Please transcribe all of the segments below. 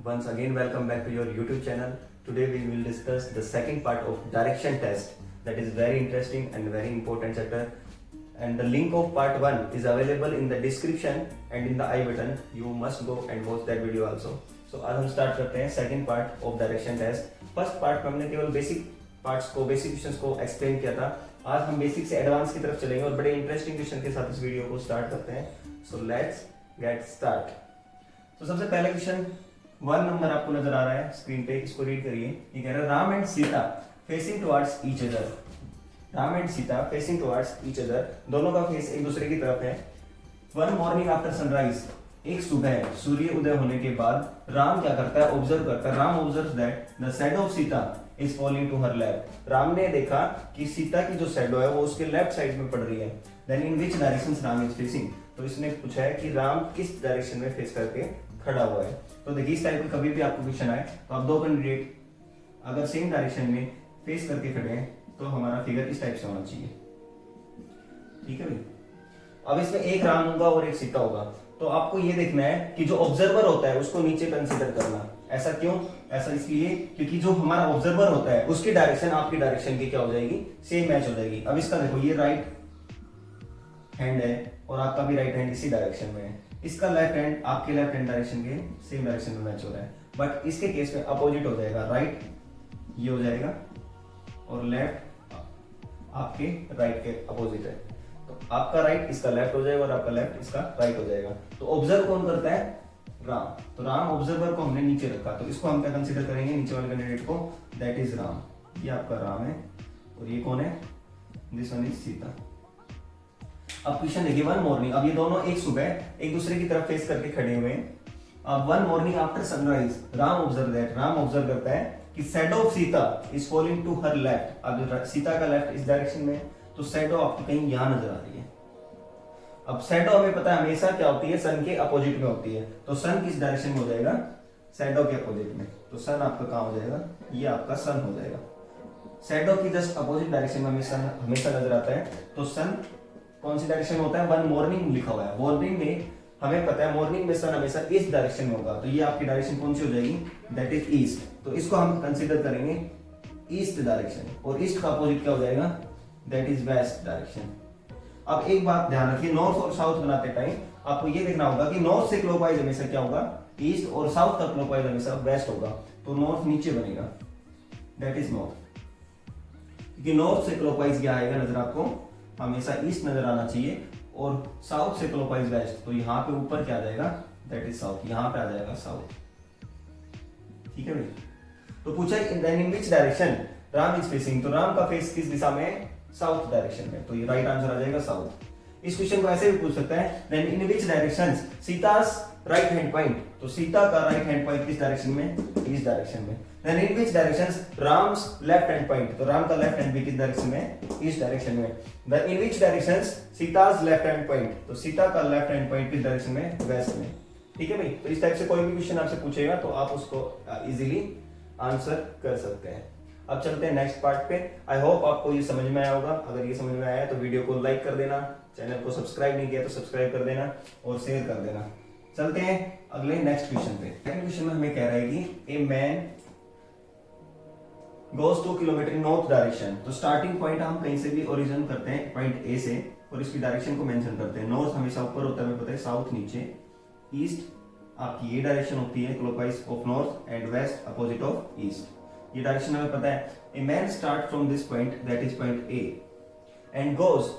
Once again, welcome back to your YouTube channel. Today we will discuss the second part of direction test. That is very interesting and very important chapter. And the link of part 1 is available in the description and in the I button. You must go and watch that video also. So आज हम start करते हैं second part of direction test. First part में हमने केवल basic parts को, basic questions को explain किया था. आज हम basic से advanced की तरफ चलेंगे और बड़े interesting question के साथ इस वीडियो को start करते हैं. So let's get start. तो सबसे पहला क्वेश्चन 1 नंबर आपको नजर आ रहा है स्क्रीन पे, इसको रीड करिए. ये कह रहा है Ram and Sita facing towards each other. Ram and Sita facing towards each other, दोनों का फेस एक दूसरे की तरफ है. वन मॉर्निंग आफ्टर सनराइज, एक सुबह सूर्य उदय होने के बाद राम क्या करता है, ऑब्जर्व करता है. Ram observes that the shadow of Sita is falling to her left. Ram ने देखा कि सीता की जो शैडो है वो उसके लेफ्ट साइड में पड़ रही है. Then in which direction Ram is facing, तो इसने पूछा है कि राम किस डायरेक्शन में फेस करके खड़ा हुआ है. तो देखिए इस टाइप का कभी भी आपको क्वेश्चन आए तो आप दो कैंडिडेट अगर सेम डायरेक्शन में फेस करके खड़े हैं तो हमारा फिगर इस टाइप से होना चाहिए. ठीक है भाई. अब इसमें एक राम होगा और एक सीता होगा, तो आपको ये देखना है कि जो ऑब्जर्वर होता है उसको नीचे कंसीडर करना. ऐसा क्यों? ऐसा इसलिए क्योंकि जो हमारा ऑब्जर्वर होता है उसकी डायरेक्शन आपकी डायरेक्शन की क्या हो जाएगी, सेम मैच हो जाएगी. अब इसका देखो ये राइट हैंड है और आपका भी राइट हैंड इसी डायरेक्शन में है. इसका लेफ्ट हैंड आपके लेफ्ट हैंड डायरेक्शन के सेम डायरेक्शन में मैच हो रहा है. बट इसके केस में अपोजिट हो जाएगा. राइट ये हो जाएगा और लेफ्ट आपके राइट के अपोजिट है. तो आपका राइट इसका लेफ्ट हो जाएगा और आपका लेफ्ट इसका राइट हो जाएगा. तो ऑब्जर्व कौन करता है? राम. तो राम ऑब्जर्वर को हमने नीचे रखा, तो इसको हम क्या कंसीडर करेंगे, नीचे वाले कैंडिडेट को. That is Ram. ये आपका राम है और ये कौन है? This one is Sita. अब क्वेश्चन देखिए वन मॉर्निंग. अब ये दोनों एक सुबह एक दूसरे की तरफ फेस करके खड़े हुए हैं. अब one morning after sunrise Ram observe that, Ram observe करता है कि shadow of Sita is falling to her left. अब सीता का लेफ्ट इस डायरेक्शन में, तो शैडो आपको कहीं यहां नजर आ रही है. अब शैडो हमें पता है हमेशा क्या होती है, सन के अपोजिट में होती है. तो सन किस डायरेक्शन में हो जाएगा? शैडो के अपोजिट में. तो सन आपका कहां हो जाएगा? ये आपका सन हो जाएगा. शैडो की जस्ट अपोजिट डायरेक्शन में हमें सन हमेशा नजर आता है. तो सन कौन सी डायरेक्शन में होता है? वन मॉर्निंग लिखा हुआ है. मॉर्निंग में हमें पता है मॉर्निंग में सन हमेशा इस डायरेक्शन में होगा. तो ये आपकी डायरेक्शन कौन सी हो जाएगी? That is east. तो इसको हम कंसीडर करेंगे ईस्ट डायरेक्शन. और ईस्ट का अपोजिट क्या हो जाएगा? That is west direction. अब एक बात ध्यान रखिए, नॉर्थ और साउथ बनाते टाइम आपको ये देखना होगा कि नॉर्थ से क्लॉकवाइज हमेशा क्या होगा? ईस्ट. और साउथ का क्लॉकवाइज हमेशा वेस्ट होगा. तो नॉर्थ नीचे बनेगा. That is north. क्योंकि नॉर्थ से क्लॉकवाइज क्या आएगा नजर आपको? हमेशा ईस्ट नजर आना चाहिए. और साउथ से क्लॉकवाइज वेस्ट, तो यहाँ पे ऊपर क्या आ जाएगा? That is south. यहाँ पे आ जाएगा साउथ. ठीक है भाई. तो पूछा in which direction Ram is facing, तो राम का फेस किस दिशा में? साउथ डायरेक्शन में. तो ये राइट आंसर आ जाएगा साउथ. इस क्वेश्चन को ऐसे भी पूछ सकता है, then in which directions Sita's right hand point, तो सीता का राइट हैंड पॉइंट किस डायरेक्शन में? इस डायरेक्शन में. Then in which directions Ram's left hand point, तो राम का लेफ्ट हैंड भी किस डायरेक्शन में? इस डायरेक्शन में. Then in which directions सीतास left hand point, तो सीता का लेफ्ट हैंड पॉइंट किस डायरेक्शन में? वेस्ट में. ठीक है भाई. तो इस टाइप से कोई भी क्वेश्चन आपसे पूछेगा तो आप उसको इजीली आंसर कर सकते हैं. अब चलते हैं नेक्स्ट पार्ट पे. आई होप आपको ये समझ में आया होगा. अगर ये समझ में आया है तो वीडियो को लाइक कर देना, चैनल को सब्सक्राइब नहीं किया तो सब्सक्राइब कर देना और शेयर कर देना. चलते हैं अगले नेक्स्ट क्वेश्चन पे. सेकंड क्वेश्चन में हमें कह रहा है कि a man goes 2 kilometre in north direction. तो स्टार्टिंग पॉइंट हम कहीं से भी ओरिजिन करते हैं पॉइंट ए से और इसकी डायरेक्शन को मेंशन करते हैं. नॉर्थ हमेशा ऊपर होता है, हमें पता है, साउथ नीचे, ईस्ट आपकी ये डायरेक्शन होती है clockwise of north and west opposite of east. ये डायरेक्शन हमें पता है. A man start from this point that is point A and goes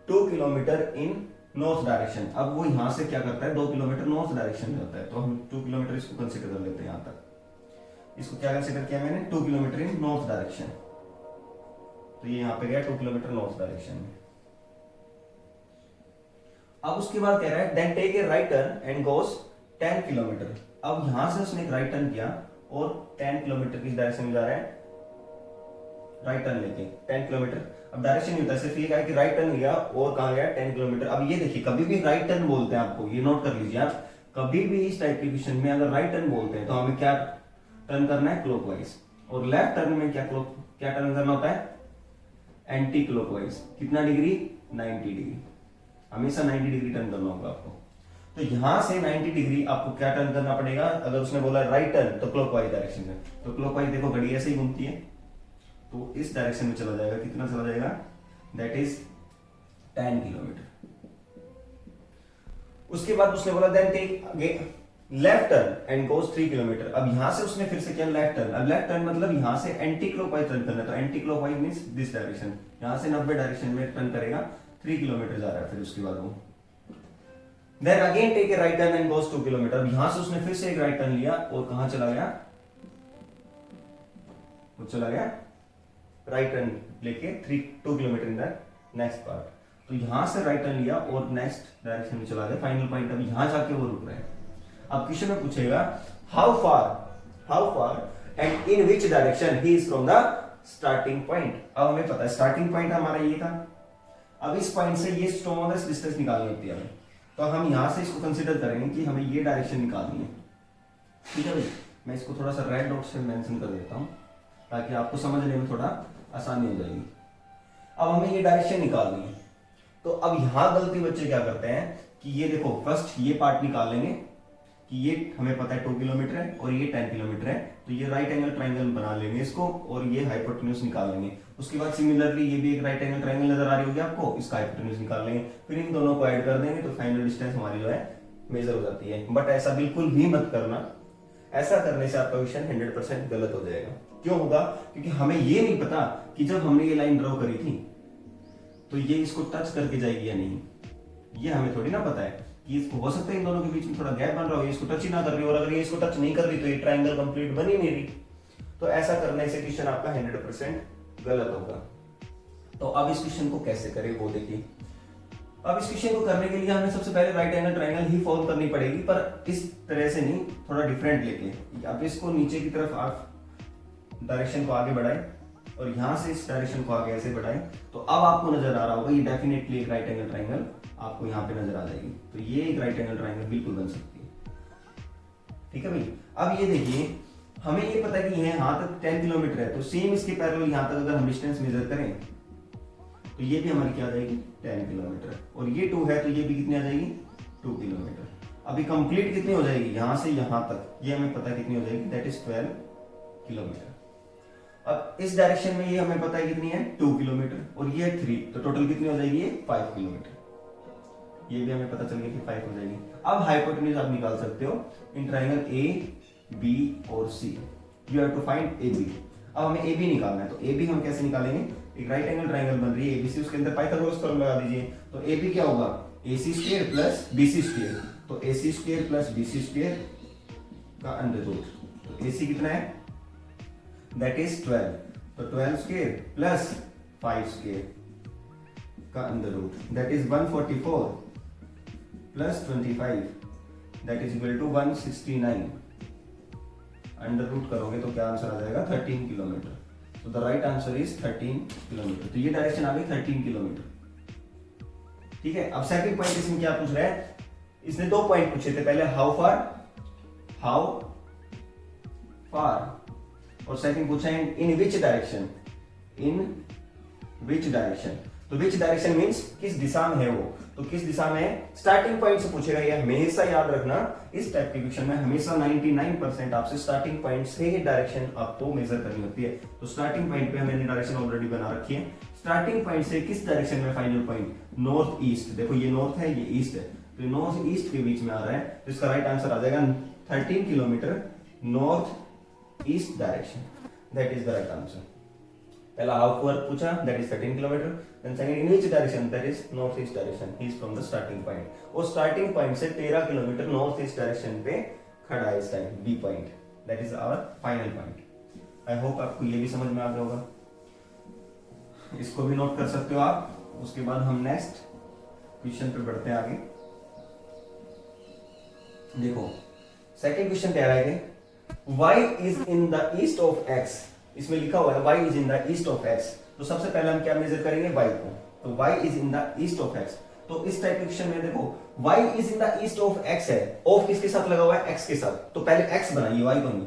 2 kilometre in north direction. अब वो यहां से क्या करता है? 2 किलोमीटर नॉर्थ डायरेक्शन में होता है. तो हम 2 किलोमीटर इसको कंसीडर कर लेते हैं. यहां तक इसको क्या कंसीडर किया मैंने? 2 किलोमीटर इन नॉर्थ डायरेक्शन. तो ये यहां पे गया 2 किलोमीटर नॉर्थ डायरेक्शन में. अब उसके बाद कह रहा है then take a right turn and goes 10 kilometre. अब यहां से उसने एक राइट टर्न किया और 10 किलोमीटर किस डायरेक्शन में जा रहा है? राइट टर्न लेके 10 किलोमीटर. अब डायरेक्शन नहीं होता, सिर्फ ये कहा कि राइट टर्न लिया और कहां गया? 10 किलोमीटर. अब ये देखिए कभी भी राइट टर्न बोलते हैं आपको, ये नोट कर लीजिए आप. कभी भी इस टाइप के क्वेश्चन में अगर राइट टर्न बोलते हैं तो हमें क्या टर्न करना है? क्लॉकवाइज. और लेफ्ट टर्न में क्या टर्न करना होता है? Anti clockwise. कितना डिग्री? 90 डिग्री. हमेशा 90 डिग्री टर्न करना होगा आपको. तो यहां से 90 डिग्री आपको क्या टर्न करना पड़ेगा। अगर उसने बोला राइट टर्न तो क्लॉकवाइज डायरेक्शन में, तो क्लॉकवाइज देखो घड़ी ऐसे ही घूमती है, तो इस डायरेक्शन में चला जाएगा। कितना चला जाएगा, दैट इज 10 किलोमीटर। उसके बाद उसने बोला then take left turn and goes 3 kilometre. अब यहां से उसने फिर से किया लेफ्ट टर्न। अब लेफ्ट टर्न मतलब यहां से एंटी क्लॉकवाइज टर्न करना है, तो anti clockwise means this direction, यहां से 90 डायरेक्शन में टर्न करेगा। 3 किलोमीटर जा रहा है फिर उसके बाद वो। Then again take a right turn and goes 2 kilometre. अब यहां से उसने फिर से एक राइट टर्न लिया और कहां चला गया, वो चला गया राइट टर्न लेके 2 kilometre in the next part. तो यहां से राइट टर्न लिया और नेक्स्ट डायरेक्शन में चला गया। फाइनल पॉइंट अब यहां जाके वो रुक रहा है। अब क्वेश्चन में पूछेगा how far and in which direction he is from the starting point. अब हमें पता है स्टार्टिंग पॉइंट हमारा ये था। अब इस पॉइंट से ये स्मॉलेस्ट डिस्टेंस निकालनी होती है हमें, तो हम यहां से इसको कंसीडर करेंगे कि हमें ये डायरेक्शन निकालनी है। ठीक है भाई, मैं इसको थोड़ा सा रेड डॉट से मेंशन कर देता हूं ताकि आपको समझने में थोड़ा आसानी हो जाएगी। अब हमें ये डायरेक्शन निकालनी है, तो अब यहां गलती बच्चे क्या करते हैं कि ये देखो फर्स्ट ये पार्ट निकाल लेंगे कि ये हमें पता है 2 किलोमीटर है और ये 10 किलोमीटर है, तो ये राइट एंगल ट्राइंगल बना लेंगे इसको और ये हाइपोटेन्यूज निकाल लेंगे। उसके बाद सिमिलरली ये भी एक राइट एंगल ट्राइंगल नजर आ रही होगी आपको, इसका हाइपोटेन्यूज निकाल लेंगे। फिर इन दोनों को ऐड कर देंगे तो फाइनल डिस्टेंस हमारी जो है मेजर हो जाती है। बट ऐसा बिल्कुल भी मत करना, ऐसा करने से आपका क्वेश्चन 100% गलत हो जाएगा। क्यों होगा, क्योंकि हमें ये नहीं पता कि जब हमने ये लाइन ड्रॉ करी थी तो ये इसको टच करके जाएगी या नहीं, ये हमें थोड़ी ना पता है कि इसको हो सकता है इन दोनों के बीच में थोड़ा गैप बन रहा हो, ये इसको टच ही ना कर रही हो, और अगर ये इसको टच नहीं कर रही तो ये ट्रायंगल कंप्लीट बन ही नहीं रही। तो ऐसा करने से क्वेश्चन आपका 100% गलत होगा। तो अब इस क्वेश्चन को कैसे करें वो देखिए। अब इस क्वेश्चन को करने के लिए हमें सबसे पहले राइट एंगल ट्रायंगल ही फॉलो करनी पड़ेगी, पर इस तरह से नहीं, थोड़ा डिफरेंट लेके। अब इसको नीचे की तरफ आप डायरेक्शन को आगे बढ़ाएं और यहां से इस डायरेक्शन को आगे ऐसे बढ़ाएं, तो अब आपको नजर आ रहा होगा ये डेफिनेटली एक राइट एंगल ट्रायंगल आपको यहाँ पे नजर आ जाएगी। तो ये एक राइट एंगल ट्रायंगल बिल्कुल बन सकती है। ठीक है भाई, अब ये देखिए हमें ये पता है कि यहाँ तक 10 किलोमीटर है, तो सेम इसके पैरेलल यहाँ तक अगर हम डिस्टेंस मेजर करें तो ये भी हमारी क्या आ जाएगी 10 किलोमीटर, और ये 2 है तो ये भी कितनी आ जाएगी 2 किलोमीटर। अभी कंप्लीट कितनी हो जाएगी यहां से यहां तक, ये हमें पता है कितनी हो जाएगी, दैट इज 12 किलोमीटर। अब इस डायरेक्शन में ये हमें पता है कितनी है 2 किलोमीटर और ये 3, तो टोटल कितनी हो जाएगी ये 5 किलोमीटर। ये भी हमें पता चल गया कि 5 हो जाएगी। अब हाइपोटेन्यूज आप निकाल सकते हो इन ट्रायंगल ए बी और C. You have to find A B. अब हमें ए बी निकालना है, तो ए बी हम कैसे निकालेंगे, एक राइट एंगल ट्रायंगल बन रही है एबीसी, उसके अंदर पाइथागोरस थ्योरम लगा दीजिए। तो ए बी क्या होगा AC square plus BC square, तो AC square plus BC square का अंडर रूट, तो AC कितना है दैट इज 12, तो 12 स्क्वायर प्लस 5 स्क्वायर का under root that is 144 plus 25 that is equal to 169। Under root करोगे तो क्या आंसर आ जाएगा 13 किलोमीटर। तो the right answer is 13 kilometre. तो ये डायरेक्शन आ गई 13 किलोमीटर। ठीक है, अब सेकंड पॉइंट इसमें क्या पूछ रहा है, इसने 2 पॉइंट पूछे थे, पहले हाउ फार और सेकंड पूछा है इन विच डायरेक्शन, तो विच डायरेक्शन मींस किस दिशा में है वो, तो किस दिशा में स्टार्टिंग पॉइंट से पूछेगा। ये हमेशा याद रखना, इस टाइप के क्वेश्चन में हमेशा 99% आपसे स्टार्टिंग पॉइंट से ही डायरेक्शन आपको मेजर करनी होती है। तो स्टार्टिंग पॉइंट पे हमने डायरेक्शन ऑलरेडी बना रखी है। स्टार्टिंग पॉइंट से किस डायरेक्शन में फाइनल पॉइंट, नॉर्थ ईस्ट। देखो ये नॉर्थ है ये ईस्ट है, तो नॉर्थ ईस्ट के बीच में आ रहा है, तो इसका राइट आंसर आ जाएगा 13 kilometre north east direction, that is the right answer. पहला हाउ फार पूछा that is 13 kilometre, then second in which direction that is north east direction, he is from the starting point, और starting point से 13 kilometre north east direction पे खड़ा है इस time B point, that is our final point. I hope आपको ये भी समझ में आ गया होगा, इसको भी नोट कर सकते हो आप। उसके बाद हम नेक्स्ट क्वेश्चन पे बढ़ते हैं आगे। देखो सेकंड क्वेश्चन कह रहा है कि y is in the east of x, इसमें लिखा हुआ है y is in the east of x, तो सबसे पहले हम क्या मेजर करेंगे y को, तो y is in the east of x। तो इस टाइप के क्वेश्चन में देखो y is in the east of x है, ऑफ किसके साथ लगा हुआ है x के साथ, तो पहले x बनाइए y को नहीं,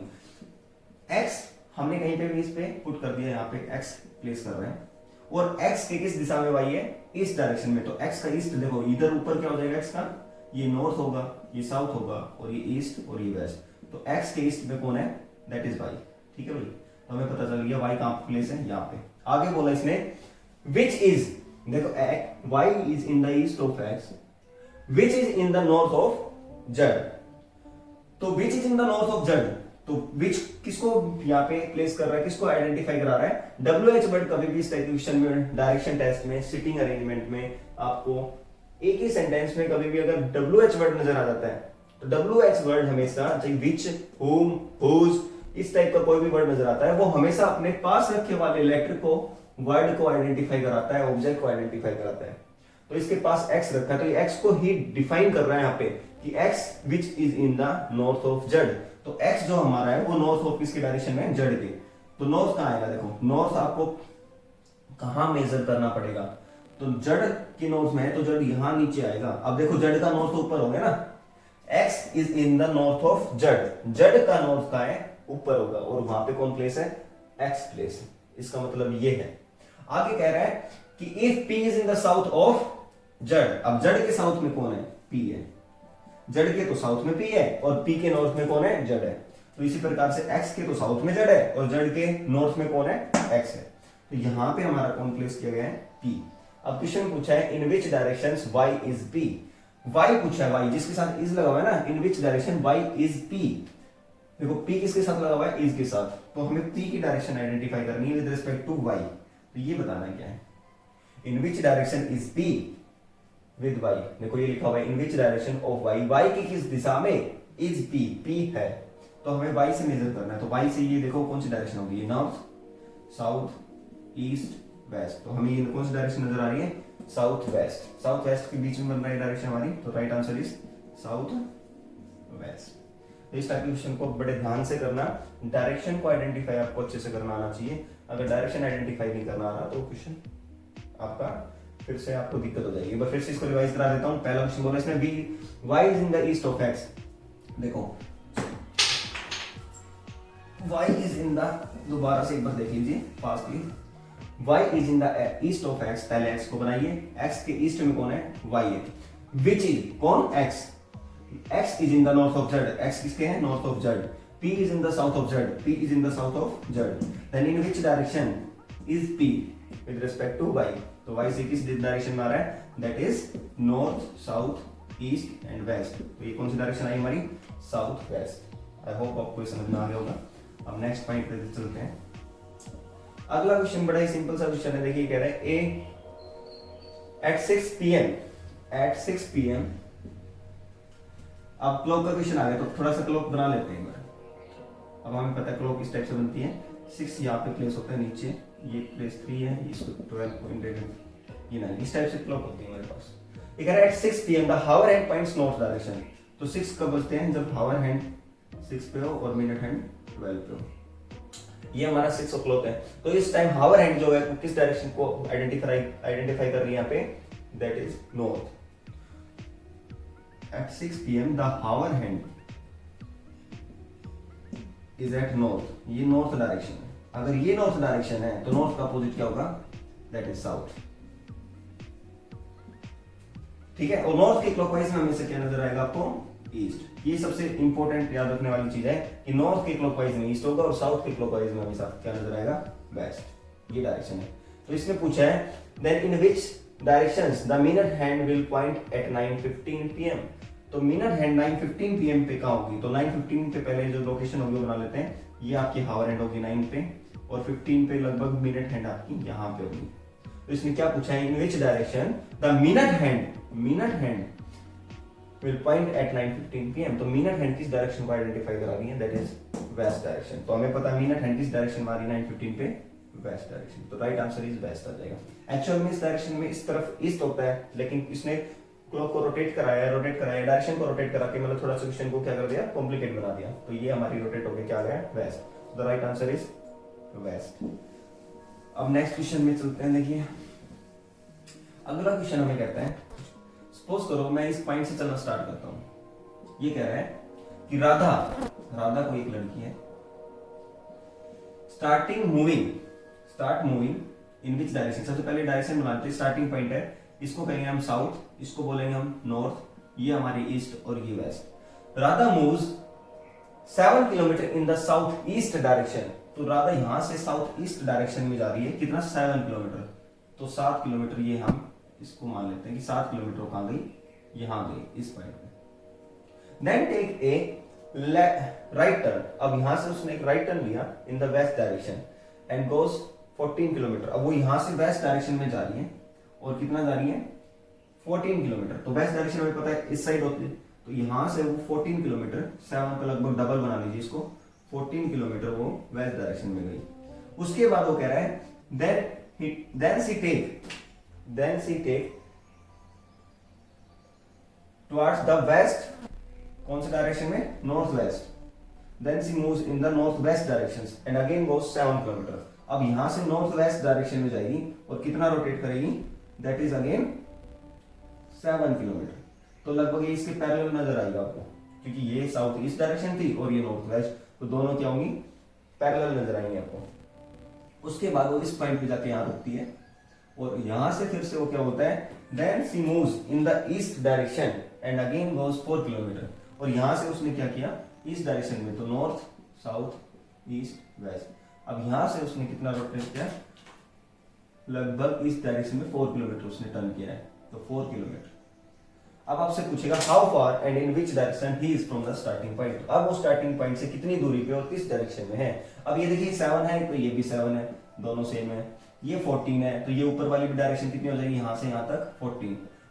x हमने कहीं पे भी इस पे पुट कर दिया, यहाँ पे x प्लेस कर रहे हैं, और x के किस दिशा में y है ईस्ट डायरेक्शन में, तो x का ईस्ट देखो इधर ऊपर क्या हो जाएगा x का, ये नॉर्थ होगा, ये साउथ होगा, और ये ईस्ट और ये वेस्ट। तो एक्स के ईस्ट में कौन है? That is Y. ठीक है भाई, तो हमें पता चल गया वाई कहां प्लेस है, यहाँ पे। आगे बोला इसने विच इज, देखो Y is in the east of X, which is in the north of Z. तो which is in the north of Z, तो विच किसको यहाँ पे प्लेस कर रहा है, किसको आइडेंटिफाई करा रहा है? WH वर्ड कभी भी इस क्वेश्चन में, डायरेक्शन टेस्ट में, सिटिंग अरेंजमेंट में आपको एक ही सेंटेंस में कभी भी अगर WH वर्ड नजर आ जाता है तो WH वर्ड हमेशा, चाहे विच, होम, हुज, इस टाइप का कोई भी वर्ड नजर आता है, वो हमेशा अपने पास रखे वाले लेटर को, वर्ड को आइडेंटिफाई कराता है, ऑब्जेक्ट को आइडेंटिफाई कराता है। तो इसके पास x रखा है, तो ये x को ही डिफाइन कर रहा है यहाँ पे कि x which is in the north of Z. तो x जो हमारा है वो नॉर्थ ऑफ किसके डायरेक्शन में? जेड के। तो नॉर्थ कहां आएगा? देखो नॉर्थ आपको कहां मेजर करना पड़ेगा, तो जेड की नॉर्थ में है, तो जेड यहां नीचे आएगा। अब देखो जेड का नॉर्थ ऊपर हो गया ना, x is in the north of Z, Z का नॉर्थ का है ऊपर होगा, और वहां पे कौन प्लेस है? x place. इसका मतलब ये है। आगे कह रहा है कि if p is in the south of Z, अब जेड के साउथ में कौन है? p है। जेड के तो साउथ में p है, और p के नॉर्थ में कौन है? जेड है। तो इसी प्रकार से x के तो साउथ में जेड है, और जेड के नॉर्थ में कौन है? x है। तो यहां पे हमारा कौन प्लेस किया गया है? p। अब क्वेश्चन पूछा है in which directions y is p, y पूछा है, y जिसके साथ इज लगा हुआ है ना, in which direction y is p। देखो p किसके साथ लगा हुआ है? इज के साथ। तो हमें p की डायरेक्शन आइडेंटिफाई करनी है विद रिस्पेक्ट टू y। तो ये बताना क्या है? In which direction is p with y। देखो ये लिखा हुआ है in which direction of y, y की किस दिशा में? इज p है। तो हमें y से मेजर करना है, तो y से ये देखो कौन सी डायरेक्शन होगी? ये नॉर्थ, साउथ, ईस्ट, वेस्ट। तो हमें ये कौन सी डायरेक्शन नजर आ रही है? South west. साउथ वेस्ट के बीच में बन रहा है डायरेक्शन हमारी, तो right answer is south west. इस टाइप के क्वेश्चन को बड़े ध्यान से करना, डायरेक्शन को आइडेंटिफाई आपको अच्छे से करना आना चाहिए। अगर डायरेक्शन आइडेंटिफाई नहीं करना आ रहा तो क्वेश्चन आपका फिर से आपको दिक्कत हो जाएगी। बस फिर से इसको रिवाइज करा देता हूं। पहला क्वेश्चन बोला इसने y is in the east of x। देखो y इज इन द, दोबारा से एक बार देख लीजिए fastly, y is in the east of x। पहले x को बनाइए, x के ईस्ट में कौन है? y है। विच इज कौन? x। x is in the north of z, x किसके है? North of z। p is in the south of z, p is in the south of z। Then in which direction is p with respect to y। तो y से किस direction में आ रहा है? That is north, south, east and west. तो ये कौन सी डायरेक्शन आई हमारी? South west. आई होप आपको ये समझ में आ गया होगा। अब नेक्स्ट पॉइंट पे चलते हैं। अगला क्वेश्चन बड़ा ही सिंपल सा क्वेश्चन है। देखिए कह रहा है ए एट 6 PM, एट 6 PM। अब क्लॉक का क्वेश्चन आ गया, तो थोड़ा सा क्लॉक बना लेते हैं एक बार। अब हमें पता है क्लॉक इस टाइप से बनती है, 6 यहाँ पे प्लेस होता है नीचे, ये प्लेस 3 है, इसको 12.8, ये 9, इस टाइप से क्लॉक होती है हमारे पास। ये कह रहा है at 6 PM the hour hand points north direction. तो 6 कब बजते हैं? जब हावर हैंड 6 पे हो और मिनट हैंड 12 पे हो। ये हमारा 6 o'clock है। तो इस टाइम हावर हैंड जो है किस डायरेक्शन को आइडेंटिफाई कर रही है यहाँ पे? That is north. At 6 PM the hour hand is at north. ये नॉर्थ डायरेक्शन है। अगर ये नॉर्थ डायरेक्शन है तो नॉर्थ का अपोजिट क्या होगा? That is south. ठीक है, और नॉर्थ के क्लॉकवाइज में हमेशा क्या नजर आएगा आपको? ईस्ट। ये सबसे इंपॉर्टेंट याद रखने वाली चीज है कि नॉर्थ के क्लॉकवाइज में ईस्ट होगा और साउथ के क्लॉकवाइज में हमेशा क्या नजर आएगा? वेस्ट। ये डायरेक्शन है। तो इसने पूछा है then in which directions the minute hand will point at 9:15 PM। तो मिनट हैंड 9:15 PM पे कहां होगी? तो 9:15 पे पहले जो लोकेशन होगी वो बना लेते हैं। ये आपकी हावर हैंड होगी 9 पे, और 15 पे लगभग मिनट हैंड आपकी यहाँ पे होगी। तो इसने क्या पूछा है? In which direction the minute hand will point at 9:15 PM। तो मिनट हैंड किस डायरेक्शन को आइडेंटिफाई करा रही है? That is west direction. तो हमें पता है मिनट हैंड किस डायरेक्शन में आ रही है? 9:15 पे वेस्ट डायरेक्शन। तो राइट आंसर इज वेस्ट आ जाएगा। एक्चुअल में इस डायरेक्शन में इस तरफ ईस्ट होता है, लेकिन इसने क्लॉक को रोटेट कराया, डायरेक्शन को रोटेट करा के मतलब थोड़ा सा क्वेश्चन को क्या कर दिया? कॉम्प्लिकेट बना दिया। तो ये हमारी रोटेट होकर क्या आ गया? West. The right answer is west. अब नेक्स्ट क्वेश्चन में चलते हैं। देखिए अगला क्वेश्चन हमें कहता है, सपोज करो मैं इस पॉइंट से चलना स्टार्ट करता हूं। ये कह रहा है कि राधा कोई एक लड़की है, start moving in which direction. सबसे पहले डायरेक्शन बनाते हैं। स्टार्टिंग पॉइंट है, इसको कहेंगे हम साउथ, इसको बोलेंगे हम नॉर्थ, ये हमारी ईस्ट और ये west. Radha moves 7 kilometre in the south east direction, तो राधा यहां से साउथ ईस्ट डायरेक्शन में जा रही है, कितना 7 किलोमीटर, तो 7 किलोमीटर ये हम इसको मान लेते हैं कि 7 किलोमीटर कहां गई, यहां गई इस पॉइंट पे। Then take a right turn, अब यहां से उसने एक राइट टर्न लिया in the west direction and goes 14 kilometre, अब वो यहां से वेस्ट डायरेक्शन में जा रही है और कितना जा रही है 14 किलोमीटर, तो वेस्ट डायरेक्शन में पता है इस साइड होती है, तो यहां से वो 14 किलोमीटर 7 का लगभग डबल बना लीजिए इसको, 14 किलोमीटर वो वेस्ट डायरेक्शन में गई। उसके बाद वो कह रहा है then she take towards the west, कौन से डायरेक्शन में, north west, then she moves in the north west directions and again goes 7 kilometre, अब यहां से नॉर्थ वेस्ट डायरेक्शन में जाएगी और कितना रोटेट करेगी, दैट इज अगेन 7 किलोमीटर, तो लगभग ये इसके पैरेलल नजर आएगा आपको, क्योंकि ये साउथ ईस्ट डायरेक्शन थी और ये नॉर्थ वेस्ट, तो दोनों क्या होंगी, पैरेलल नजर आएंगे आपको। उसके बाद वो इस पॉइंट पे जाके यहां रुकती है और यहां से फिर से वो क्या होता है, then she moves in the east direction and again goes 4 kilometre, और यहां से उसने क्या किया, ईस्ट डायरेक्शन में, तो नॉर्थ साउथ ईस्ट वेस्ट, अब यहां से उसने कितना रोटेट किया, लगभग इस डायरेक्शन में 4 किलोमीटर उसने टर्न किया है, तो 4 किलोमीटर। अब आपसे पूछेगा how far and in which direction he is from the starting point, अब वो स्टार्टिंग पॉइंट से कितनी दूरी पे और किस डायरेक्शन में है। अब ये देखिए 7 है तो ये भी 7 है, दोनों सेम है, ये 14 है तो ये ऊपर वाली भी डायरेक्शन कितनी हो जाएगी, यहां से यहां तक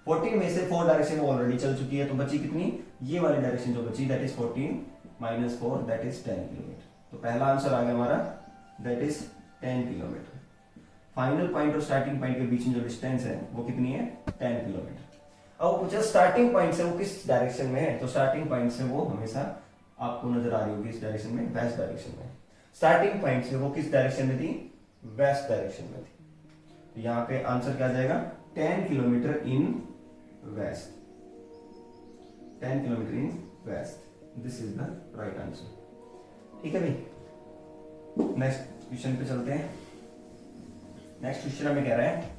14 में से 4 डायरेक्शन ऑलरेडी चल चुकी है, तो बची कितनी, ये वाली डायरेक्शन जो बची, that is 14 minus 4, that is 10 kilometre, तो पहला आंसर आ गया हमारा, that is 10 kilometre. Final point और स्टार्टिंग पॉइंट के बीच में जो डिस्टेंस है वो कितनी है, 10 किलोमीटर। अब पूछा स्टार्टिंग पॉइंट से वो किस डायरेक्शन में है, तो स्टार्टिंग पॉइंट से वो हमेशा आपको नजर आ रही होगी इस डायरेक्शन में, वेस्ट डायरेक्शन में। स्टार्टिंग पॉइंट से वो किस डायरेक्शन में थी, वेस्ट डायरेक्शन में थी, तो यहाँ पे आंसर क्या जाएगा, 10 kilometre in west, 10 kilometre in west, this is the right answer. ठीक है भाई, नेक्स्ट क्वेश्चन पे चलते हैं। नेक्स्ट क्वेश्चन हमें कह रहा है,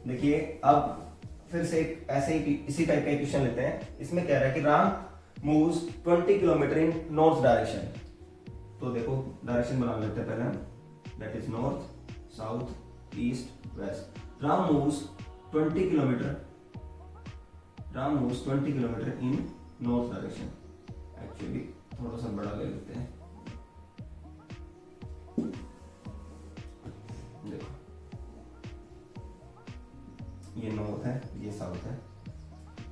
देखिए अब फिर से एक ऐसे ही इसी टाइप का क्वेश्चन लेते हैं। इसमें कह रहा है कि Ram moves 20 kilometre in north direction, तो देखो डायरेक्शन बना लेते हैं पहले हम, that is north south east west. Ram moves 20 kilometre in north direction, actually थोड़ा सा बड़ा ले लेते हैं, देखो ये नॉर्थ है, ये साउथ है,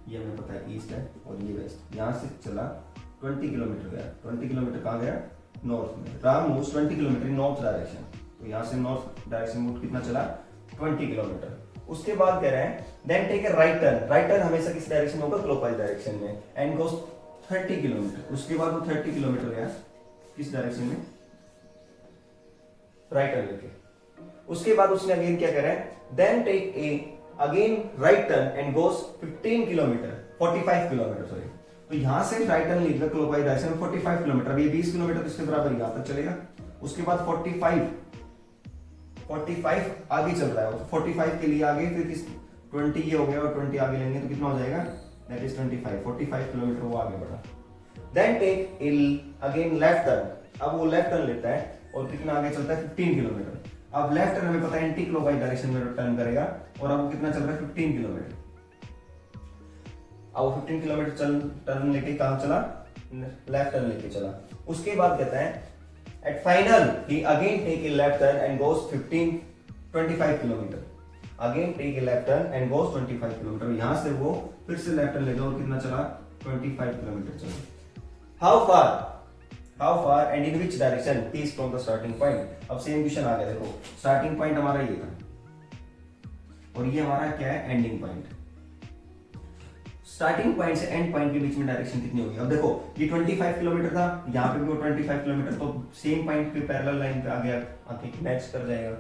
ये हमें पता है ईस्ट है और ये वेस्ट, यहां से चला 20 किलोमीटर गया, 20 किलोमीटर कहां गया, नॉर्थ में। Ram moves 20 kilometre in north direction, तो यहां से नॉर्थ डायरेक्शन में कितना चला, 20 किलोमीटर। उसके बाद कह रहे हैं then take a right turn, right turn हमेशा किस डायरेक्शन में होगा, क्लॉकवाइज डायरेक्शन में, एंड गोस 30 किलोमीटर। उसके बाद वो 30 किलोमीटर गया किस डायरेक्शन में, राइट टर्न लेके। उसके बाद उसने अगेन क्या करा है, then take a again right turn and goes 15 kilometre 45 kilometre sorry, तो यहां से राइट टर्न लेकर क्लॉकवाइज डायरेक्शन में 45 किलोमीटर, अब ये 20 किलोमीटर इसके बराबर यहां तक चलेगा। उसके बाद 45 आगे चल रहा है, 45 के लिए आगे फिर किस 20 ये हो गया और 20 आगे लेंगे तो कितना हो जाएगा, दैट इज 45 किलोमीटर वो आगे बढ़ा। Then take again left turn, अब वो लेफ्ट टर्न लेता है और कितना आगे चलता है 15 किलोमीटर। अब लेफ्ट टर्न हमें पता है एंटी क्लॉकवाइज डायरेक्शन में टर्न करेगा और अब वो कितना चल रहा है 15 किलोमीटर। अब वो 15 किलोमीटर चल टर्न लेके कहां चला, लेफ्ट टर्न लेके चला। उसके बाद कहता है at final he again take a left turn and goes 25 kilometre, again take a left turn and goes 25 kilometre, यहां से वो फिर से लेफ्ट टर्न लेगा और कितना चला 25 किलोमीटर चला। How far and in which direction he is from the starting point. अब सेम क्वेश्चन आ गया, देखो स्टार्टिंग पॉइंट हमारा ये था और ये हमारा क्या है, एंडिंग पॉइंट। स्टार्टिंग पॉइंट से एंड पॉइंट के बीच में डायरेक्शन कितनी होगी, अब देखो ये 25 किलोमीटर था, यहाँ पे भी वो 25 किलोमीटर, तो सेम पॉइंट पे पैरेलल लाइन पे आ गया, आके मैच कर जाएगा।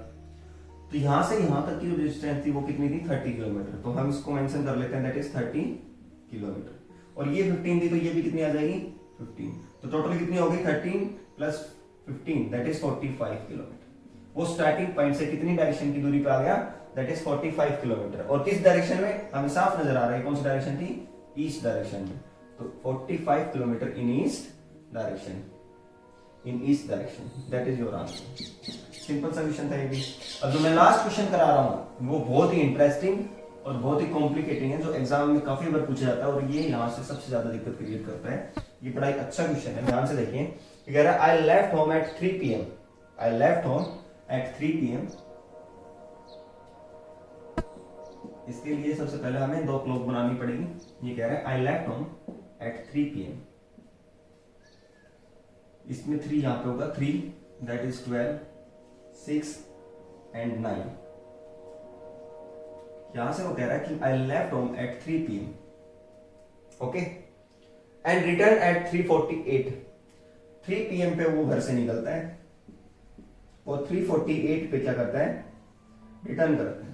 तो यहां से यहां तक की जो डिस्टेंस थी वो कितनी थी, 30 किलोमीटर, तो हम इसको मेंशन कर लेते हैं, दैट इज 30 किलोमीटर। और ये 15 थी तो ये भी कितनी आ जाएगी, 15, तो टोटल कितनी होगी 13 प्लस 15, दैट इज 45 किलोमीटर। वो स्टार्टिंग पॉइंट से कितनी डायरेक्शन की दूरी पे आ गया, दैट इज 45 किलोमीटर। और किस डायरेक्शन में, हमें साफ नजर आ रहा है कौन सी डायरेक्शन थी, ईस्ट डायरेक्शन में, तो 45 kilometre in east direction, in east direction, that is your answer. Simple सा क्वेश्चन था ये भी। अब जो मैं लास्ट क्वेश्चन करा रहा हूँ वो बहुत ही इंटरेस्टिंग और बहुत ही कॉम्प्लिकेटिंग है, जो एग्जाम में काफी बार पूछा जाता है और ये यहाँ से सबसे ज्यादा दिक्कत क्रिएट करता है। ये बड़ा एक अच्छा क्वेश्चन है, ध्यान से देखिए। ये कह रहा है आई left home at 3 PM, I left home at 3 PM। इसके लिए सबसे पहले हमें 2 क्लॉक बनानी पड़ेगी। ये कह रहा है आई लेफ्ट होम एट 3 PM, इसमें 3 यहां पे होगा, 3 दैट इज 12, 6 एंड 9। यहां से वो कह रहा है कि I left home at 3 PM, okay, and return at 3:48। 3 PM पे वो घर से निकलता है और 3:48 पे क्या करता है, रिटर्न करता है।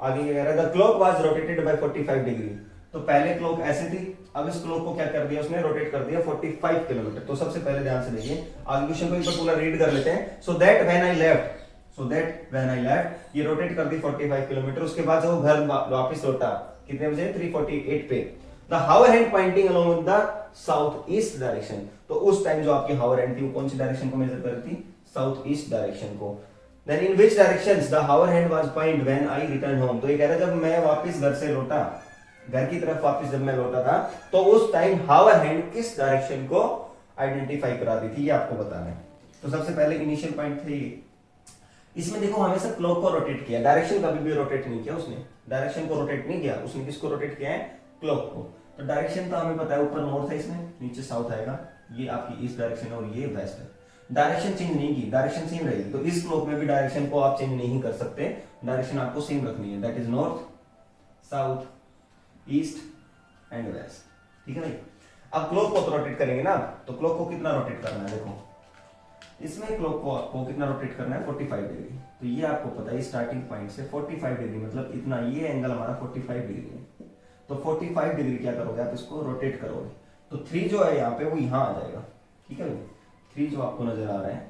आगे क्या कह रहा है, the clock was rotated bye 45 degree. तो पहले क्लॉक ऐसे थी, अब इस क्लॉक को क्या कर दिया उसने, रोटेट कर दिया 45 किलोमीटर। तो सबसे पहले ध्यान से देखिए, आगे क्वेश्चन को एक बार पूरा रीड कर लेते हैं। So that when I left, ये रोटेट कर दी 45 किलोमीटर। उसके बाद जब वो घर वापस लौटा कितने बजे, 3:48 पे, the hour hand pointing along the south east direction. तो उस टाइम जो आपकी हावर हैंड थी वो कौन सी डायरेक्शन को मेजर कर रही थी, साउथ ईस्ट डायरेक्शन को। Then in which directions the hour hand was point when I returned home। तो ये कह रहा है जब मैं वापस घर से लौटा, घर की तरफ वापस जब मैं लौटा था, तो उस टाइम हावर हैंड किस डायरेक्शन को आइडेंटिफाई करा दी थी, ये आपको बताना है। तो सबसे पहले इनिशियल पॉइंट थे ये। इसमें देखो हमेशा क्लॉक को रोटेट किया, डायरेक्शन कभी भी रोटेट नहीं किया उसने, डायरेक्शन को रोटेट नहीं किया उसने, किसको रोटेट किया है, क्लॉक को। तो डायरेक्शन तो हमें पता है, ऊपर नॉर्थ है, इसमें नीचे साउथ आएगा, ये आपकी ईस्ट डायरेक्शन है और ये वेस्ट है। डायरेक्शन चेंज नहीं की, डायरेक्शन सेम रहेगी। तो इस क्लॉक में भी डायरेक्शन को आप चेंज नहीं कर सकते, डायरेक्शन आपको सेम रखनी है, that is north, south, east and west, ठीक है भाई। अब क्लॉक को तो रोटेट करेंगे ना, तो क्लॉक को कितना रोटेट करना है, देखो इसमें क्लॉक को आपको कितना रोटेट करना है, 45 डिग्री। तो ये आपको पता है स्टार्टिंग पॉइंट से 45 डिग्री, मतलब इतना, ये एंगल हमारा 45 डिग्री है। तो 45 डिग्री क्या करोगे आप, इसको रोटेट करोगे, तो 3 जो है यहाँ पे वो यहाँ आ जाएगा, ठीक है भाई। 3 जो आपको नजर आ रहा है,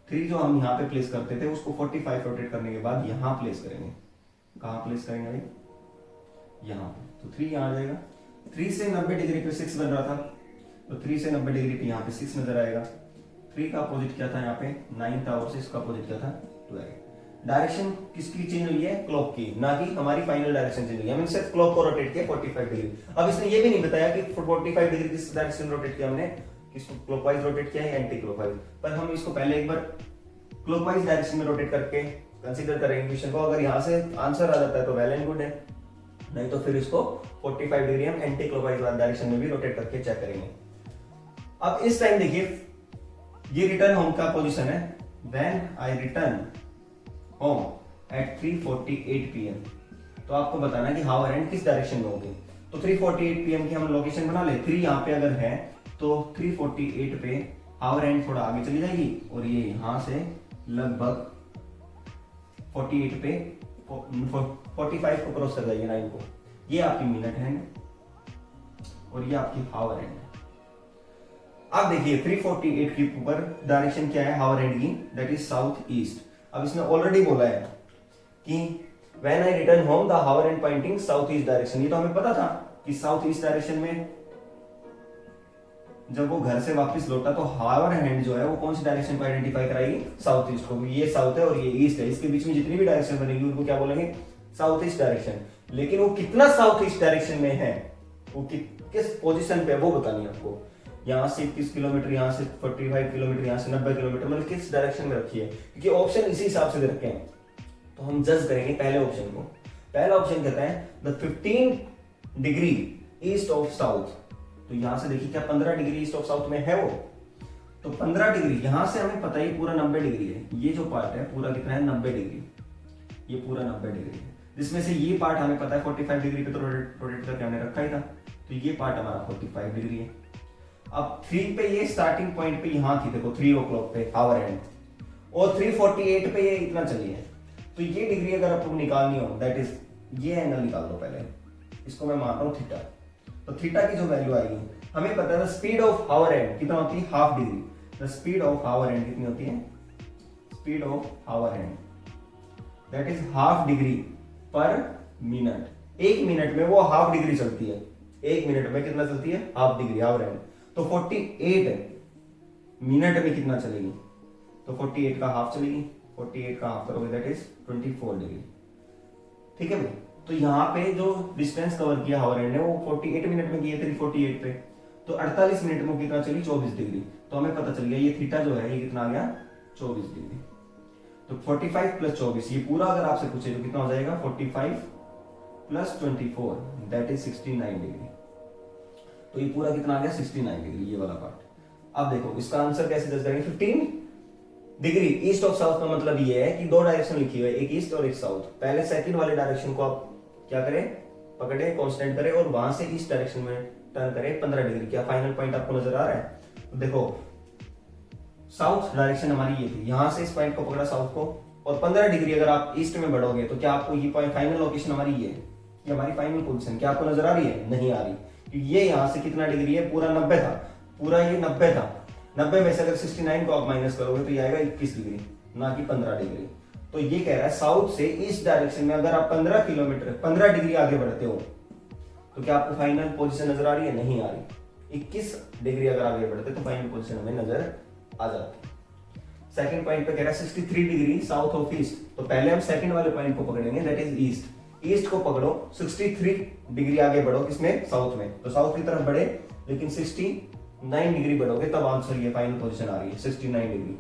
3 जो हम यहाँ पे प्लेस करते थे उसको 45 रोटेट करने के बाद यहाँ प्लेस करेंगे। कहाँ प्लेस करेंगे भाई, यहाँ पे। तो 3 यहाँ आ जाएगा। 3 से 90 डिग्री पे 6 बन रहा था, तो 3 से 90 डिग्री पे यहाँ पे 6 नजर आएगा। 3 का अपोजिट क्या था यहाँ पे, 9 था, और 6 का अपोजिट क्या था, 12। डायरेक्शन किसकी चेंज हुई है, क्लॉक की, ना कि हमारी फाइनल डायरेक्शन चेंज हुई है। हमने सिर्फ क्लॉक को रोटेट किया 45 डिग्री। अब इसने ये भी नहीं बताया कि 45 डिग्री किस डायरेक्शन रोटेट किया हमने, किसको क्लॉकवाइज रोटेट किया है एंटी क्लॉकवाइज। पर हम इसको पहले एक बार क्लॉकवाइज डायरेक्शन में रोटेट करके कंसीडर करेंगे क्वेश्चन को। अगर यहाँ से आंसर आ जाता है तो वेल एंड गुड है, नहीं तो फिर इसको 45 डिग्री हम एंटी क्लॉकवाइज डायरेक्शन में भी रोटेट करके चेक करेंगे। अब इस टाइम देखिए, ये रिटर्न होम का पोजीशन है, when I return home at 3:48 PM। तो आपको बताना है कि हावर हैंड किस डायरेक्शन में होगी। तो 3:48 PM की हम लोकेशन बना ले। 3 यहाँ पे अगर है तो 3:48 पे हावर हैंड थोड़ा आगे चली जाएगी और ये यहां से लगभग 48 पे 45 को क्रॉस कर जाएगी 9 को। ये आपकी मिनट हैंड और ये आपकी हावर हैंड। अब देखिए 3:48 के ऊपर डायरेक्शन क्या है हावर हैंड की, दैट इज साउथ ईस्ट। अब इसने ऑलरेडी बोला है कि when I return home the hour hand pointing south east direction. ये तो हमें पता था कि साउथ ईस्ट डायरेक्शन में जब वो घर से वापस लौटा तो हावर हैंड जो है वो कौन सी डायरेक्शन को आइडेंटिफाई कराएगी, साउथ ईस्ट को। ये साउथ है और ये ईस्ट है, इसके बीच में जितनी भी डायरेक्शन बनेगी उनको क्या बोलेंगे, साउथ ईस्ट डायरेक्शन। लेकिन वो कितना साउथ ईस्ट डायरेक्शन में है, वो किस पोजीशन पे है वो बतानी है आपको। यहाँ से 21 किलोमीटर, यहाँ से 45 किलोमीटर, यहाँ से 90 किलोमीटर, मतलब किस डायरेक्शन में रखी है, क्योंकि ऑप्शन इसी हिसाब से दे रखे हैं। तो हम जज करेंगे पहले ऑप्शन को। पहला ऑप्शन कहता है the 15 degree east of south. तो यहां से देखिए क्या 15 डिग्री ईस्ट ऑफ साउथ में है वो, तो 15 डिग्री यहां से हमें पता है पूरा 90 डिग्री है। ये जो पार्ट है पूरा कितना है 90 डिग्री, ये पूरा 90 डिग्री है, जिसमें से ये पार्ट हमें पता है 45 डिग्री पे तो रोटेट करके हमने रखा ही था, तो ये पार्ट हमारा 45 डिग्री है। अब 3 पे ये स्टार्टिंग पॉइंट पे यहां थी, देखो 3 o'clock पे हावर हैंड, और 3:48 पे ये इतना चली है। तो ये डिग्री अगर आपको निकालनी हो, दैट इज ये एंगल निकाल दो पहले, इसको मैं मानता हूं थीटा। तो थीटा की जो वैल्यू आएगी हमें पता है स्पीड ऑफ हावर हैंड कितना होती है, half degree. The speed of hour hand कितनी होती है, speed of hour hand that is half degree per minute. एक मिनट में वो हाफ डिग्री चलती है। एक मिनट में कितना चलती है? Half degree, half range. तो 48 मिनट में कितना चलेगी? तो 48 का हाफ चलेगी। 48 का हाफ करोगे दैट इज 24 डिग्री। ठीक है भाई। तो यहाँ पे जो डिस्टेंस कवर किया हावर एंड ने वो 48 मिनट में किए थे 48 पे, तो 48 मिनट में कितना चली? 24 डिग्री। तो हमें पता चल गया ये थीटा जो है ये कितना आ गया? 24 डिग्री। तो 45 प्लस 24, ये पूरा अगर आपसे पूछे तो कितना हो जाएगा? 45 प्लस 24 दैट इज 69 डिग्री। तो ये पूरा कितना आ गया? 69 डिग्री, ये वाला पार्ट। अब देखो इसका आंसर कैसे जज करेंगे? 15 डिग्री ईस्ट ऑफ साउथ का मतलब ये है कि दो डायरेक्शन लिखी हुई है, एक ईस्ट और एक साउथ। पहले सेकंड वाले डायरेक्शन को आप क्या करें? पकड़े, कांस्टेंट करें और वहां से ईस्ट डायरेक्शन में टर्न करें 15 डिग्री। क्या फाइनल पॉइंट आपको नजर आ रहा है? तो देखो साउथ डायरेक्शन हमारी ये थी, यहां से इस पॉइंट को पकड़ा साउथ को, और 15 डिग्री अगर आप ईस्ट में बढ़ोगे तो क्या आपको ये पॉइंट फाइनल लोकेशन हमारी ये हमारी फाइनल पोजीशन क्या आपको नजर आ रही है? नहीं आ रही। ये यहां से कितना डिग्री है? पूरा 90 था, पूरा ये 90 था। 90 में से अगर 69 को आप माइनस करोगे तो ये आएगा 21 डिग्री, ना कि 15 डिग्री। तो ये कह रहा है साउथ से ईस्ट डायरेक्शन में अगर आप 15 किलोमीटर 15 डिग्री आगे बढ़ते हो तो क्या आपको फाइनल पोजीशन नजर आ रही है? नहीं आ रही। 21 डिग्री अगर आगे बढ़ते तो फाइनल पोजीशन हमें नजर आ जाती। सेकंड पॉइंट पे कह रहा है 63 डिग्री साउथ ऑफ ईस्ट। तो पहले हम सेकंड वाले पॉइंट को पकड़ेंगे दैट इज ईस्ट। ईस्ट को पकड़ो, 63 डिग्री आगे बढ़ो, किसमें? साउथ में। तो साउथ की तरफ बढ़े, लेकिन 69 डिग्री बढ़ोगे तब आंसर ये फाइनल पोजीशन आ रही है 69 डिग्री,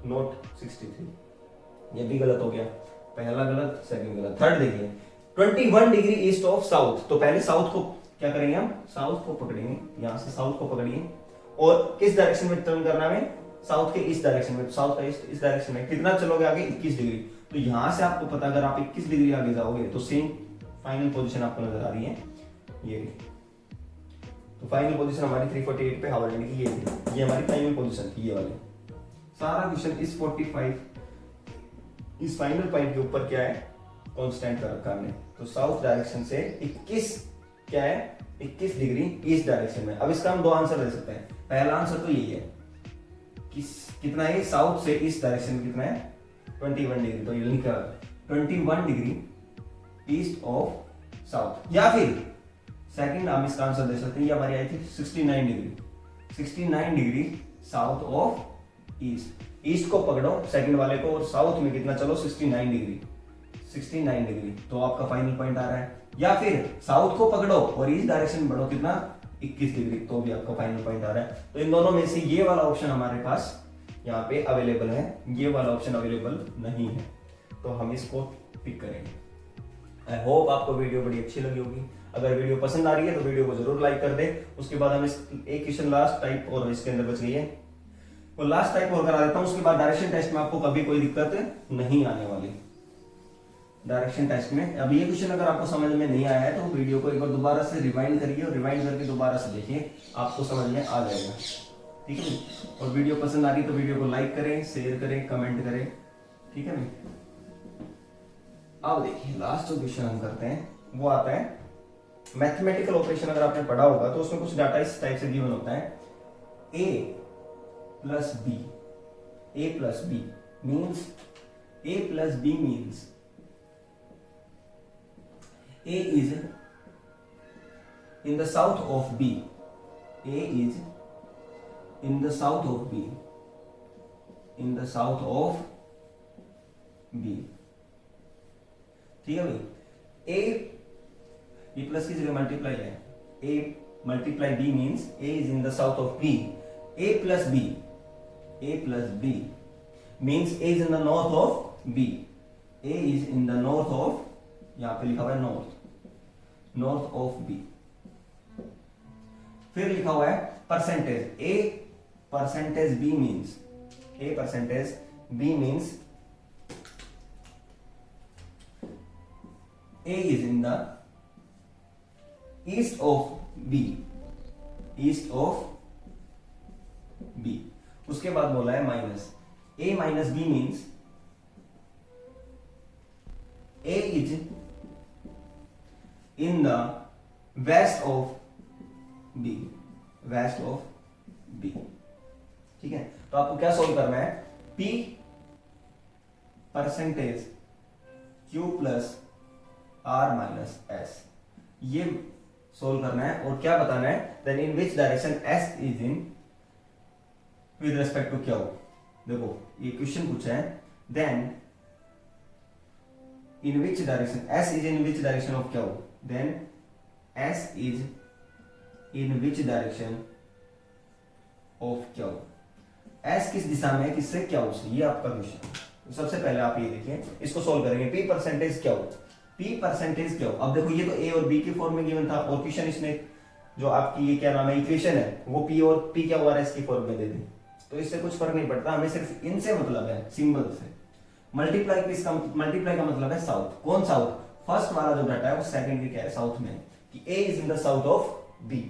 नॉट 63। ये भी गलत हो गया, पहला गलत, सेकंड गलत। थर्ड देखिए 21 डिग्री ईस्ट ऑफ साउथ। तो पहले साउथ को क्या करेंगे? हम साउथ को पकड़ेंगे, यहां से साउथ को पकड़िए और किस डायरेक्शन में टर्न करना है? साउथ के ईस्ट डायरेक्शन में। साउथ का ईस्ट इस डायरेक्शन में कितना चलोगे आगे? 21 डिग्री। तो यहां से आपको पता, अगर आप 21 डिग्री आगे जाओगे तो सेम फाइनल पोजीशन आपको नजर आ रही है ये। तो फाइनल पोजीशन हमारी 348 पे हावर एंड की ये थी, ये हमारी फाइनल पोजीशन थी, ये वाली। सारा क्वेश्चन इस 45 इस फाइनल पॉइंट के ऊपर क्या है? कांस्टेंट कर रखा हमने। तो साउथ डायरेक्शन से 21 क्या है? 21 डिग्री ईस्ट डायरेक्शन में। अब इसका हम दो आंसर दे सकते हैं। पहला आंसर तो यही है कि कितना है साउथ से ईस्ट डायरेक्शन में कितना है? 21 डिग्री। तो ये लिखा 21 डिग्री ईस्ट ऑफ साउथ। या फिर सेकंड हम इसका आंसर दे सकते हैं, ये हमारी आई थी 69 degree, 69 degree south of east. East को पकड़ो सेकंड वाले को और साउथ में कितना चलो? 69 डिग्री, 69 डिग्री। तो आपका फाइनल पॉइंट आ रहा है। या फिर साउथ को पकड़ो और ईस्ट डायरेक्शन में बढ़ो, कितना? 21 डिग्री, तो भी आपका फाइनल पॉइंट आ रहा है। तो इन दोनों में से ये वाला ऑप्शन हमारे पास यहाँ पे अवेलेबल है, ये वाला ऑप्शन अवेलेबल नहीं है, तो हम इसको पिक करेंगे। आई होप आपको वीडियो बड़ी अच्छी लगी होगी। अगर वीडियो पसंद आ रही है तो वीडियो को जरूर लाइक कर दे। उसके बाद हम इस एक क्वेश्चन लास्ट टाइप और इसके अंदर बच गई है, वो लास्ट टाइप और करा देता हूं। उसके बाद डायरेक्शन टेस्ट में आपको कभी कोई दिक्कत नहीं आने वाली। डायरेक्शन टेस्ट में अब ये क्वेश्चन अगर आपको समझ में नहीं आया है तो वीडियो को एक बार दोबारा से रिवाइंड करिए और रिवाइंड करके दोबारा से देखिए, आपको समझ में आ जाएगा। ठीक है। और वीडियो पसंद आ रही तो वीडियो को लाइक करें, शेयर करें, कमेंट करें। ठीक है भाई। अब देखिए लास्ट जो क्वेश्चन हम करते हैं वो आता है मैथमेटिकल ऑपरेशन। अगर आपने पढ़ा होगा तो उसमें कुछ डाटा इस टाइप से गिवन होता है, a plus b, a plus b means a plus b means a is in the south of b, a is in the south of b, in the south of b। ठीक है भाई। a b plus की जगह multiply है, a multiply b means a is in the south of b, a plus b, a plus b means a is in the north of b, a is in the north of, यहां पे लिखा हुआ है north, north of b। फिर लिखा हुआ है percentage, a percentage b means, a percentage b means a is in the east of b, east of b। उसके बाद बोला है minus, a minus b means a is in the west of b, west of b। ठीक है। तो आपको क्या solve करना है? p percentage Q plus R minus S, ये सोल्व करना है और क्या बताना है, then in which direction S is in with respect to Q। देखो ये क्वेश्चन पूछा है, then in which direction S is in which direction of Q, then S is in which direction of Q। S किस दिशा में है, किससे Q से, ये आपका क्वेश्चन है। तो सबसे पहले आप ये देखिए, इसको सोल्व करेंगे। P percentage Q, P percentage Q। अब देखो ये तो A और B के फॉर्म में गिवन था, और क्वेश्चन इसने जो आपकी ये क्या नाम है इक्वेशन है वो P और P क्या हुआ R S की फॉर्म में दे दी, तो इससे कुछ फर्क नहीं पड़ता, हमें सिर्फ इनसे मतलब है, सिंबल से। मल्टीप्लाई का मतलब है साउथ। कौन साउथ, फर्स्ट वाला जो डाटा है वो सेकंड के क्या है, साउथ में, कि A is in the south of B।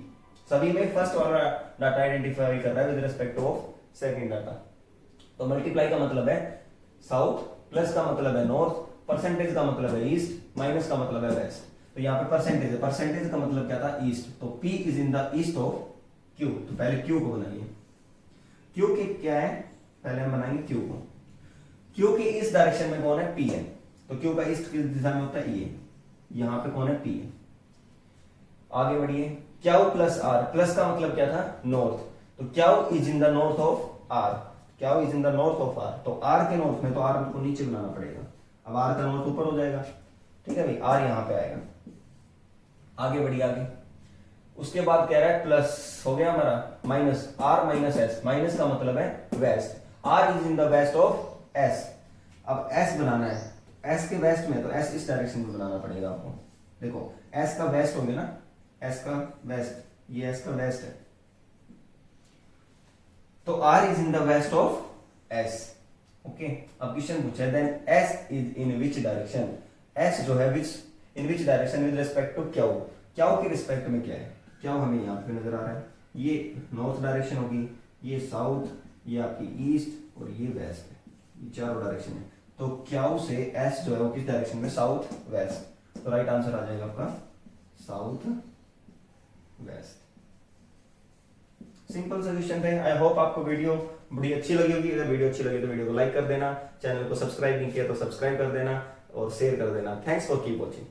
सभी में फर्स्ट वाला डाटा आइडेंटिफाई कर रहा है with respect of second data. तो मल्टीप्लाई का मतलब है साउथ, प्लस का मतलब है नॉर्थ, परसेंटेज का मतलब है ईस्ट, माइनस का मतलब है वेस्ट। तो यहाँ पे परसेंटेज है, परसेंटेज का मतलब क्या था, ईस्ट, तो P is in the east of Q। तो पहले Q को बनाइए। Q की क्या है, पहले हम बनाएंगे Q को। Q की इस डायरेक्शन में कौन है, P है, तो Q का ईस्ट किस दिशा में होता है, ये, यहाँ पे कौन है, P है। आगे बढ़िए, Q प्लस R, प्लस का मतलब क्या था, नॉर्थ, तो Q is in the north of R, Q is in the north of R, तो R के नॉर्थ में तो R को नीचे बनाना पड़ेगा, अब R का नॉर्थ ऊपर हो जाएगा, ठीक है भाई, R यहाँ पे आएगा। आगे बढ़िए, आगे उसके बाद कह रहा है प्लस हो गया हमारा, minus R minus S, minus का मतलब है west, R is in the west of S। अब S बनाना है, S के वेस्ट में, तो S इस डायरेक्शन में बनाना पड़ेगा आपको। देखो S का वेस्ट हो गया ना, S का वेस्ट, ये S का वेस्ट है, तो R is in the west of S। Okay, अब क्वेश्चन पूछा है, then S is in which direction, S जो है which in which direction with respect to Q, Q के रिस्पेक्ट में क्या है, Q हमें यहाँ पे नजर आ रहा है, ये नॉर्थ डायरेक्शन होगी, ये साउथ, ये आपकी ईस्ट और ये वेस्ट है, ये चारों डायरेक्शन है। तो Q से S जो है वो किस डायरेक्शन में, साउथ वेस्ट, तो राइट आंसर आ जाएगा आपका साउथ वेस्ट। सिंपल सॉल्यूशन है। आई होप आपको वीडियो बड़ी अच्छी लगी होगी। अगर वीडियो अच्छी लगी तो वीडियो को लाइक कर देना, चैनल को सब्सक्राइब नहीं किया तो सब्सक्राइब कर देना और शेयर कर देना। Thanks for keep watching.